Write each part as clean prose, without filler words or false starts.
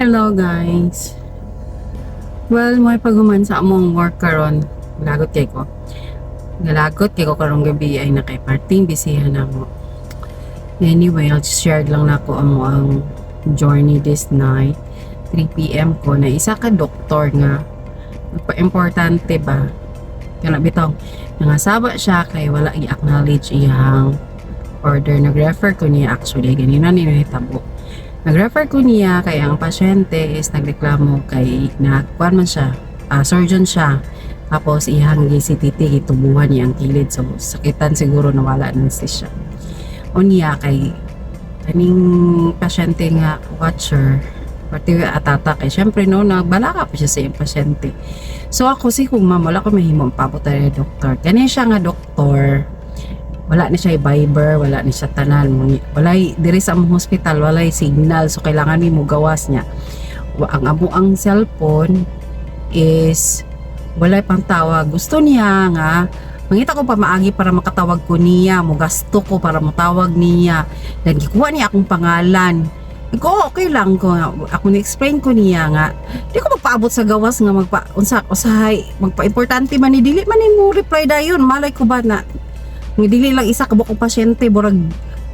Hello guys. Well, may paghuman sa among work karon. Galagot kay ko. Galagot kay ko karong gabi ay nakay parting bisihan ako. Anyway, I'll just share lang nako ang journey this night. 3 PM ko na isa ka doktor nga pa-importante ba kana bitaw nangasaba siya kay wala i-acknowledge iyang order. Nag-refer ko niya actually ganina ni nahitabo. Nag-refer ko niya kay ang pasyente is nagreklamo kay nakuan man siya, surgeon siya. Tapos ihang GCTT gitubuhan niya ang kilid so sakitan siguro nawala na siya. O niya kay kaning pasyente nga watcher pati atata kay syempre no nagbalaka pa siya sa iyang pasyente. So ako si kung ma'am wala ko mahimong pabuta ni doktor. Kani siya nga doktor. Wala ni siya Viber, wala ni siya tanan, wala diri sa among hospital, wala signal so kailangan ni mo gawas niya. Ang amo ang cellphone is wala pang tawag. Gusto niya nga mangita ko pa maagi para makatawag ko niya, mo gasto ko para matawag niya. Dan gikuha niya akong pangalan. Iko okay lang ko ako ni-explain ko niya nga di ko magpaabot sa gawas nga usahay magpa-importante man ni dili man mo reply dayon malay ko ba na nga dili lang isa ka bukong pasyente burag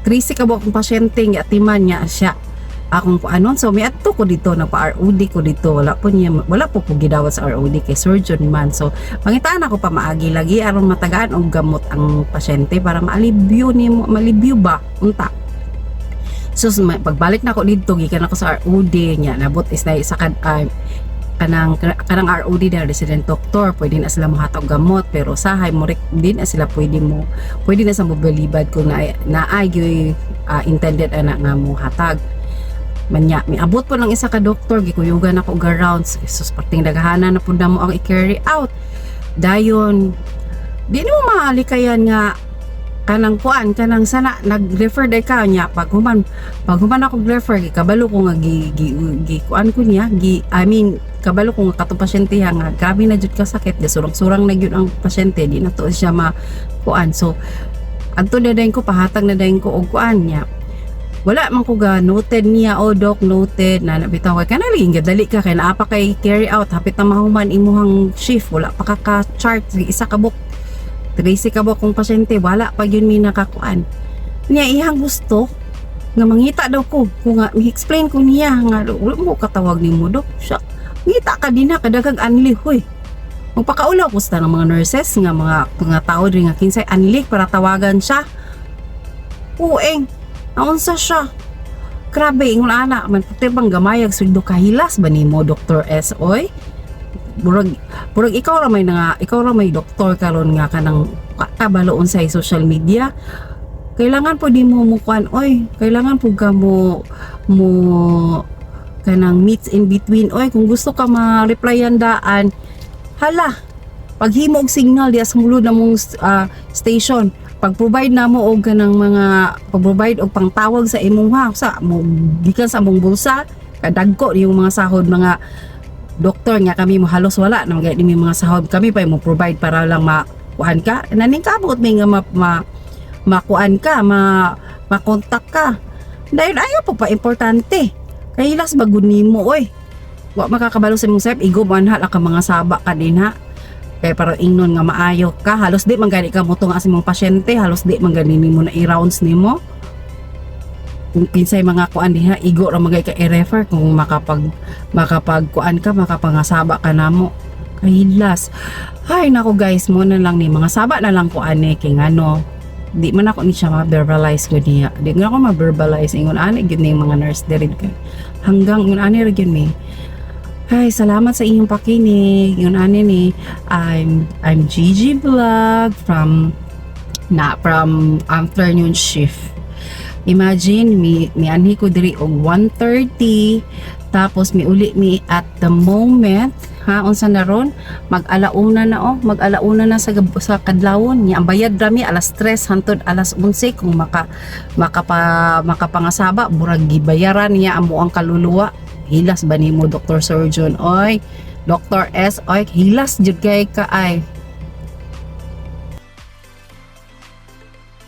30 ka bukong pasyente nga atiman niya siya akong anon so may adto ko dito nagpa-ROD ko dito wala po gidawat sa ROD kay surgeon man so pangitaan ako pa maagi lagi aron matagaan og gamot ang pasyente para maalibyo ba unta. So pagbalik na ako dito gikan ako sa ROD nya nabot is na isa kanang ROD na resident doctor pwede na sila mohatag gamot pero sahay mo din na sila pwede na sa mobilibad kung naay intended ana nga mo hatag manya miabot po ng isa ka doktor gikuyugan ako og rounds sus parting daghanan na pud mo ang i-carry out dayon di mo malikayan nga kanang sana nag-refer day ka niya paghuman ako refer kabalo ko nga kuan ko niya kabalo ko nga katong pasyente nga grabe na jud ka sakit surang-surang na gyud ang pasyente di na to siya kuan so adto na dayon ko pahatag na dayon ko og kuan niya wala man ko ga noted niya o doc noted na nabitaw kay kanali dali ka kay naa pa kay carry out hapit na mahuman imuhang shift wala pa ka chart isa ka book 30 ka ba kung pasyente wala pa yun may nakakuan niya ihang gusto nga mangita daw ko kung nga i-explain ko niya nga wala mo katawag ni mo dok siya ngita ka din na kadagang anli hoy magpakaulaw ko sa ng mga nurses nga mga tao rin nga kinsay anli para tawagan siya ueng naunsa siya grabe ingon ana man puti bang gamayag sweldo kahilas ba nimo Dr. S. Oy burag ikaw ra may doktor karon nga kanang kabaloon sa social media kailangan po di mo mukuan oy kailangan po ka mo kanang meets in between oy kung gusto ka ma-replyan daan hala paghimo og signal diya sa mulod na mong station pag-provide na mo og kanang mga pag-provide og pangtawag sa imong sa mo gikan sa among bulsa kadagko yung mga sahod mga doktor nga kami mo halos wala na magay ni mga sahod kami pa mo provide para lang makuan ka naning kabot may nga makuan ka makontak ka dahil ayaw po pa importante kay hilas bagud nimo oy wa makakabalo sa imong sep igo manhal ka mga saba ka din ha kay para ingnon nga maayo ka halos di man gani ka mo nga sa imong pasyente halos di man gani nimo na i-rounds nimo kung pinsay mga kuan diha igo ra magay ka i-refer kung makapagkuan ka makapangasaba ka namo kahilas ay nako guys mo na lang ni mga saba na lang kuan kay ngano di man ako ni siya ma-verbalize ko niya di nga ako ma-verbalize ingon ani gyud ni mga nurse diri kay hanggang ingon ani ra gyud mi ay salamat sa inyong pakinig ingon ani ni I'm Gigi Vlog from afternoon shift. Imagine, mi anhi ko diri og 1:30 tapos mi uli mi at the moment unsa na ron mag-alauna na sa kadlawon niya ang bayad rami alas 3 hangtod alas 11 kung makapangasaba burag gibayaran niya amo ang kaluluwa hilas ba nimo Dr. Surgeon oy Dr. S oy hilas jud kay ka ay